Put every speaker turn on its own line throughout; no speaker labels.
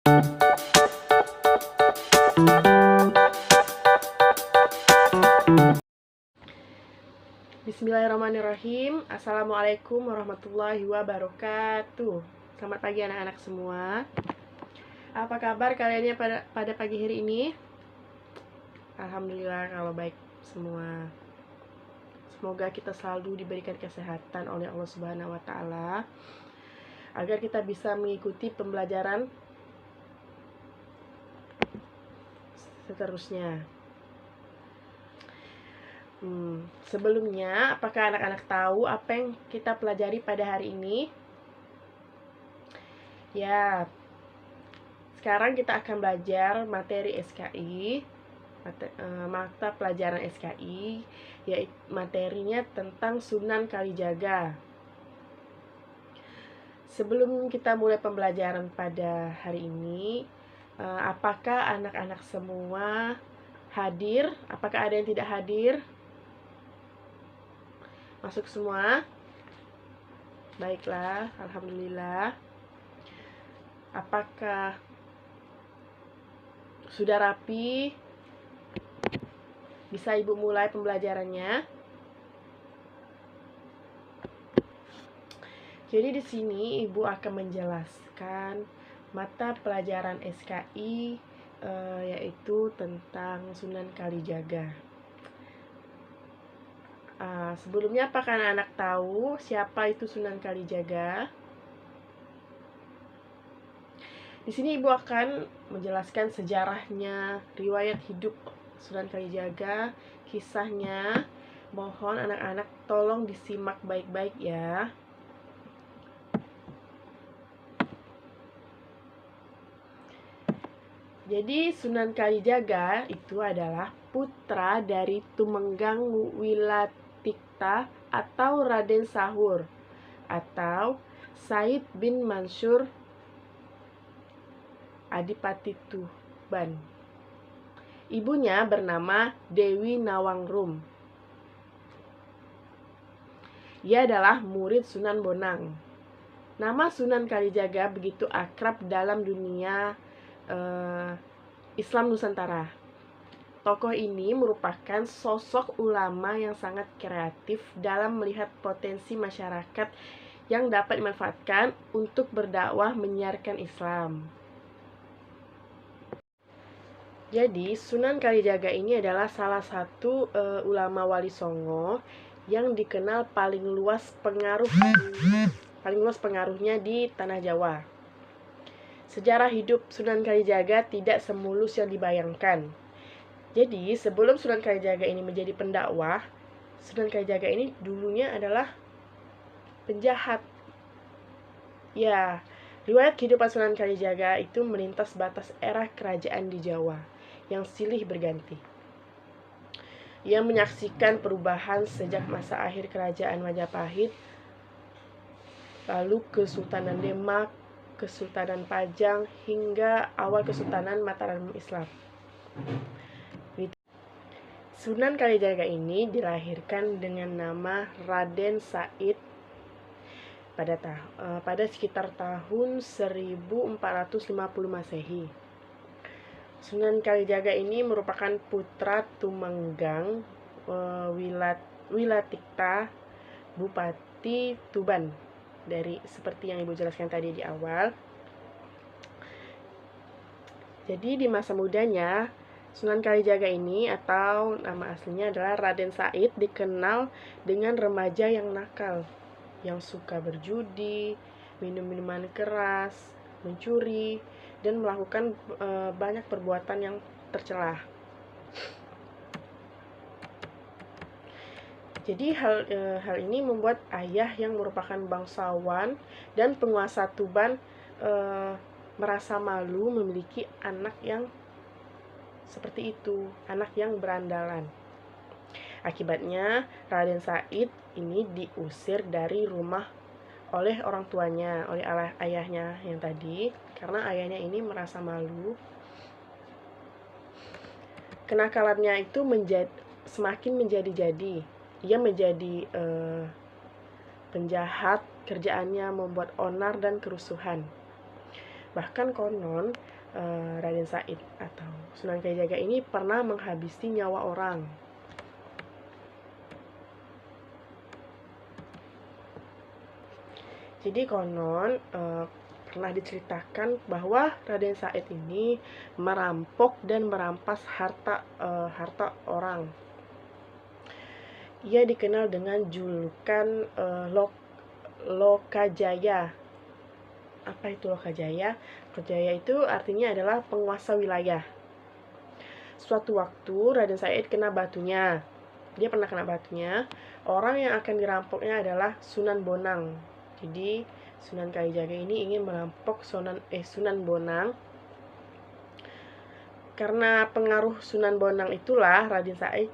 Bismillahirrahmanirrahim. Assalamualaikum warahmatullahi wabarakatuh. Selamat pagi anak-anak semua. Apa kabar kalian pada pagi hari ini? Alhamdulillah kalau baik semua. Semoga kita selalu diberikan kesehatan oleh Allah Subhanahu wa taala agar kita bisa mengikuti pembelajaran seterusnya. Sebelumnya, apakah anak-anak tahu apa yang kita pelajari pada hari ini? Ya, sekarang kita akan belajar materi SKI, mata pelajaran SKI, yaitu materinya tentang Sunan Kalijaga. Sebelum kita mulai pembelajaran pada hari ini, apakah anak-anak semua hadir? Apakah ada yang tidak hadir? Masuk semua? Baiklah, alhamdulillah. Apakah sudah rapi? Bisa Ibu mulai pembelajarannya? Jadi di sini Ibu akan menjelaskan mata pelajaran SKI yaitu tentang Sunan Kalijaga. Sebelumnya apakah anak-anak tahu siapa itu Sunan Kalijaga? Di sini Ibu akan menjelaskan sejarahnya, riwayat hidup Sunan Kalijaga, kisahnya. Mohon anak-anak tolong disimak baik-baik ya. Jadi Sunan Kalijaga itu adalah putra dari Tumenggang Wilatikta atau Raden Sahur atau Said bin Mansur Adipati Tuban. Ibunya bernama Dewi Nawangrum. Ia adalah murid Sunan Bonang. Nama Sunan Kalijaga begitu akrab dalam dunia Islam Nusantara. Tokoh ini merupakan sosok ulama yang sangat kreatif dalam melihat potensi masyarakat yang dapat dimanfaatkan untuk berdakwah menyiarkan Islam. Jadi Sunan Kalijaga ini adalah salah satu ulama Wali Songo yang dikenal paling luas pengaruhnya di tanah Jawa. Sejarah hidup Sunan Kalijaga tidak semulus yang dibayangkan. Jadi sebelum Sunan Kalijaga ini menjadi pendakwah, Sunan Kalijaga ini dulunya adalah penjahat. Ya, riwayat kehidupan Sunan Kalijaga itu melintas batas era kerajaan di Jawa yang silih berganti. Ia menyaksikan perubahan sejak masa akhir kerajaan Majapahit, lalu Kesultanan Demak, Kesultanan Pajang, hingga awal Kesultanan Mataram Islam. Sunan Kalijaga ini dilahirkan dengan nama Raden Said pada sekitar tahun 1450 Masehi. Sunan Kalijaga ini merupakan putra Tumenggang Wilatikta Bupati Tuban, dari seperti yang Ibu jelaskan tadi di awal. Jadi di masa mudanya Sunan Kalijaga ini atau nama aslinya adalah Raden Said dikenal dengan remaja yang nakal, yang suka berjudi, minum minuman keras, mencuri, dan melakukan banyak perbuatan yang tercela. Jadi hal ini membuat ayah yang merupakan bangsawan dan penguasa Tuban merasa malu memiliki anak yang seperti itu, anak yang berandalan. Akibatnya Raden Said ini diusir dari rumah oleh orang tuanya, oleh ayahnya yang tadi, karena ayahnya ini merasa malu. Kenakalannya itu semakin menjadi-jadi. Ia menjadi penjahat, kerjaannya membuat onar dan kerusuhan. Bahkan konon Raden Said atau Sunan Kalijaga ini pernah menghabisi nyawa orang. Jadi konon pernah diceritakan bahwa Raden Said ini merampok dan merampas harta orang. Ia dikenal dengan julukan Lokajaya. Apa itu Lokajaya? Lokajaya itu artinya adalah penguasa wilayah. Suatu waktu Raden Said kena batunya. Dia pernah kena batunya. Orang yang akan dirampoknya adalah Sunan Bonang. Jadi Sunan Kalijaga ini ingin merampok Sunan Bonang. Karena pengaruh Sunan Bonang itulah Raden Said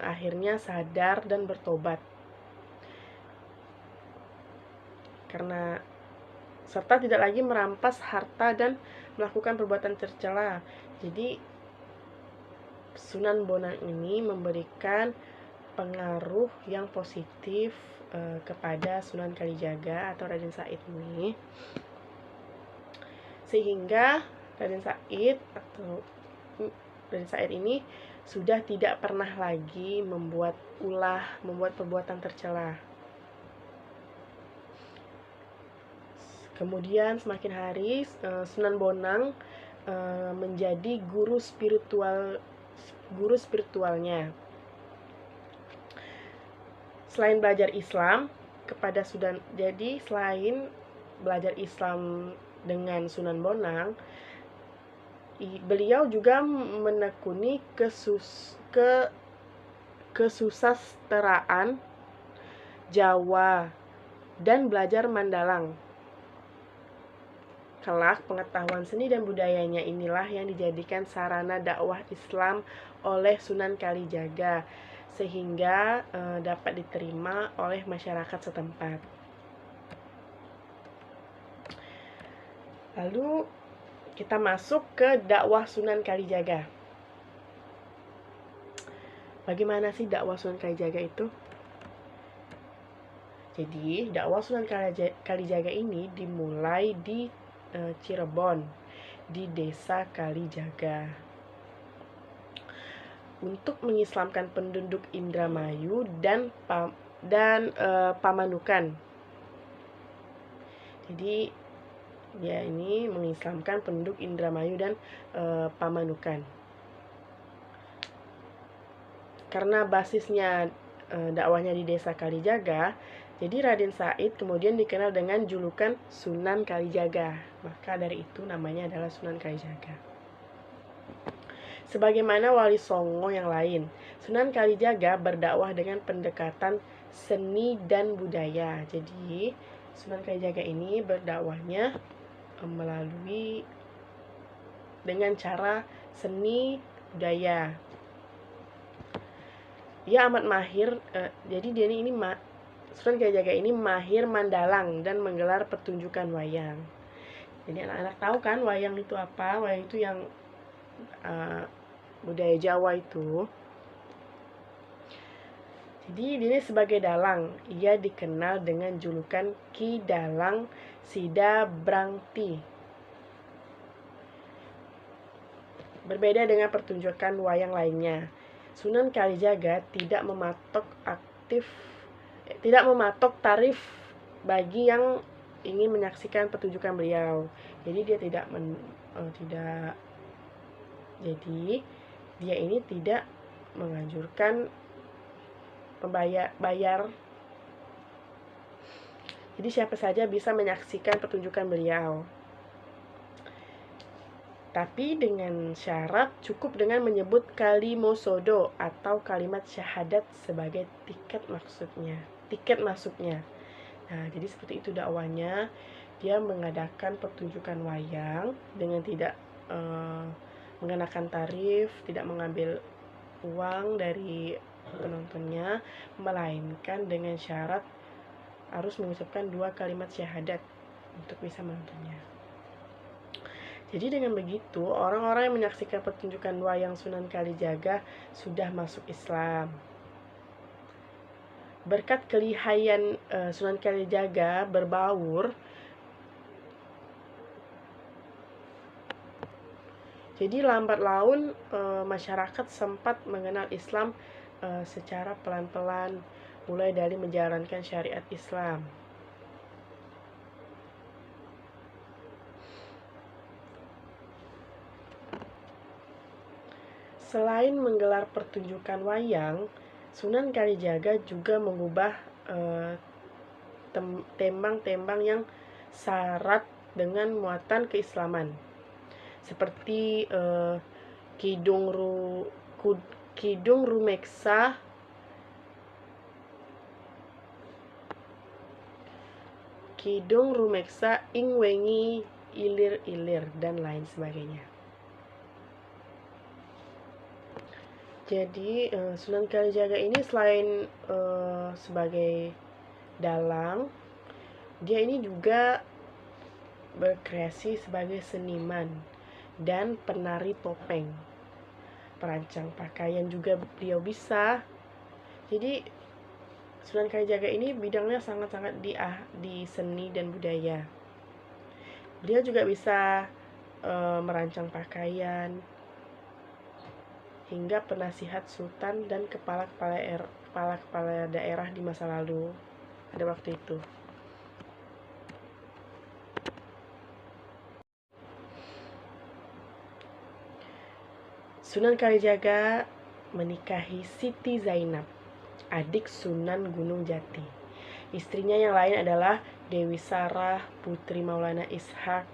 akhirnya sadar dan bertobat. Karena serta tidak lagi merampas harta dan melakukan perbuatan tercela. Jadi Sunan Bonang ini memberikan pengaruh yang positif kepada Sunan Kalijaga atau Raden Said ini, sehingga Raden Said ini sudah tidak pernah lagi membuat perbuatan tercela. Kemudian semakin hari Sunan Bonang menjadi guru spiritualnya. Selain belajar Islam kepada Sunan, jadi selain belajar Islam dengan Sunan Bonang, beliau juga menekuni kesusasteraan Jawa dan belajar Mandalang. Kelak pengetahuan seni dan budayanya inilah yang dijadikan sarana dakwah Islam oleh Sunan Kalijaga, sehingga dapat diterima oleh masyarakat setempat. Lalu kita masuk ke dakwah Sunan Kalijaga. Bagaimana sih dakwah Sunan Kalijaga itu? Jadi dakwah Sunan Kalijaga ini dimulai di Cirebon, di desa Kalijaga, untuk mengislamkan penduduk Indramayu dan Pamanukan. Jadi dia ini mengislamkan penduduk Indramayu dan Pamanukan. Karena basisnya dakwahnya di desa Kalijaga, jadi Raden Said kemudian dikenal dengan julukan Sunan Kalijaga. Maka dari itu namanya adalah Sunan Kalijaga. Sebagaimana Wali Songo yang lain, Sunan Kalijaga berdakwah dengan pendekatan seni dan budaya. Jadi Sunan Kalijaga ini berdakwahnya melalui dengan cara seni budaya. Ia amat mahir, jadi dia ini Sunan Kalijaga ini mahir Mandalang dan menggelar pertunjukan wayang. Jadi anak-anak tahu kan wayang itu apa? Wayang itu yang budaya Jawa itu. Jadi dia sebagai dalang, ia dikenal dengan julukan Ki Dalang Sida Brangti. Berbeda dengan pertunjukan wayang lainnya, Sunan Kalijaga tidak mematok tarif bagi yang ingin menyaksikan pertunjukan beliau. Jadi dia dia ini tidak menganjurkan bayar. Jadi siapa saja bisa menyaksikan pertunjukan beliau. Tapi dengan syarat cukup dengan menyebut kalimosodo atau kalimat syahadat sebagai tiket masuknya. Nah, jadi seperti itu dakwahnya. Dia mengadakan pertunjukan wayang dengan tidak mengenakan tarif, tidak mengambil uang dari penontonnya, melainkan dengan syarat harus mengucapkan 2 kalimat syahadat untuk bisa menontonnya. Jadi dengan begitu, orang-orang yang menyaksikan pertunjukan wayang Sunan Kalijaga sudah masuk Islam. Berkat kelihayan Sunan Kalijaga berbaur, Jadi lambat laun masyarakat sempat mengenal Islam secara pelan-pelan, mulai dari menjalankan syariat Islam. Selain menggelar pertunjukan wayang, Sunan Kalijaga juga mengubah tembang-tembang yang syarat dengan muatan keislaman, seperti Kidung Rumeksa, Ing Wengi Ilir-ilir, dan lain sebagainya. Jadi Sunan Kalijaga ini selain sebagai dalang, dia ini juga berkreasi sebagai seniman dan penari topeng. Perancang pakaian juga beliau bisa. Jadi Sunan Kalijaga ini bidangnya sangat-sangat di seni dan budaya. Beliau juga bisa merancang pakaian, hingga penasihat sultan dan kepala-kepala daerah di masa lalu pada waktu itu. Sunan Kalijaga menikahi Siti Zainab, adik Sunan Gunung Jati. Istrinya yang lain adalah Dewi Sarah, putri Maulana Ishak.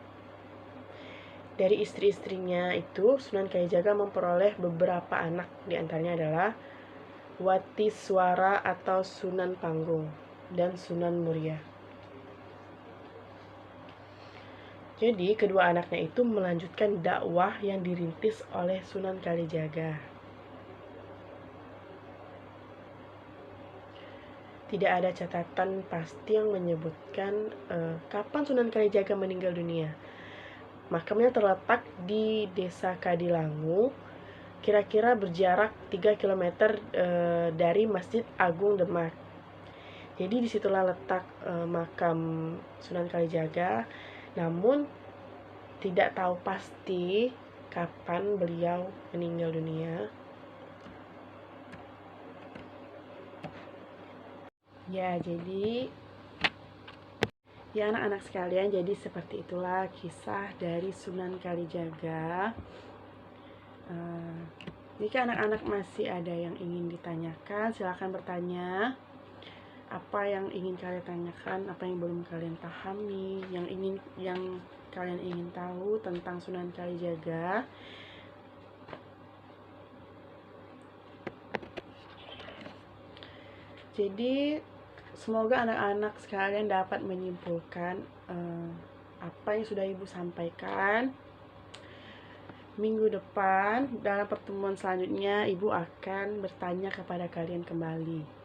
Dari istri-istrinya itu, Sunan Kalijaga memperoleh beberapa anak, di antaranya adalah Wati Suara atau Sunan Panggung dan Sunan Muria. Jadi, kedua anaknya itu melanjutkan dakwah yang dirintis oleh Sunan Kalijaga. Tidak ada catatan pasti yang menyebutkan kapan Sunan Kalijaga meninggal dunia. Makamnya terletak di Desa Kadilangu, kira-kira berjarak 3 km dari Masjid Agung Demak. Jadi disitulah letak makam Sunan Kalijaga. Namun tidak tahu pasti kapan beliau meninggal dunia. Ya, jadi ya anak-anak sekalian, jadi seperti itulah kisah dari Sunan Kalijaga. Jika anak-anak masih ada yang ingin ditanyakan, silakan bertanya. Apa yang ingin kalian tanyakan, apa yang belum kalian pahami, yang kalian ingin tahu tentang Sunan Kalijaga. Jadi semoga anak-anak sekalian dapat menyimpulkan apa yang sudah ibu sampaikan. Minggu depan dalam pertemuan selanjutnya ibu akan bertanya kepada kalian kembali.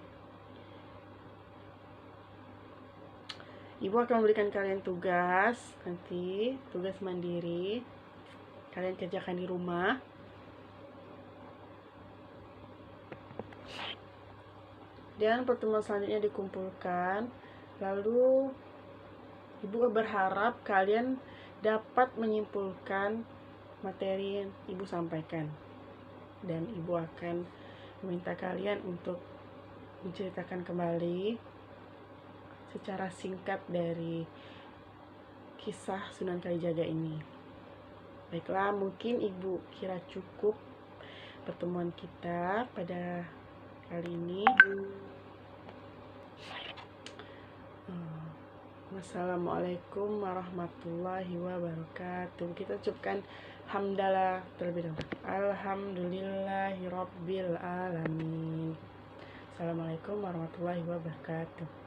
Ibu akan memberikan kalian tugas, nanti tugas mandiri, kalian kerjakan di rumah. Dan pertemuan selanjutnya dikumpulkan. Lalu ibu berharap kalian dapat menyimpulkan materi yang ibu sampaikan. Dan ibu akan meminta kalian untuk menceritakan kembali secara singkat dari kisah Sunan Kalijaga ini. Baiklah, mungkin ibu kira cukup pertemuan kita pada kali ini. Wassalamualaikum warahmatullahi wabarakatuh. Kita ucapkan hamdalah terlebih dahulu. Alhamdulillahirabbil alamin. Assalamualaikum warahmatullahi wabarakatuh.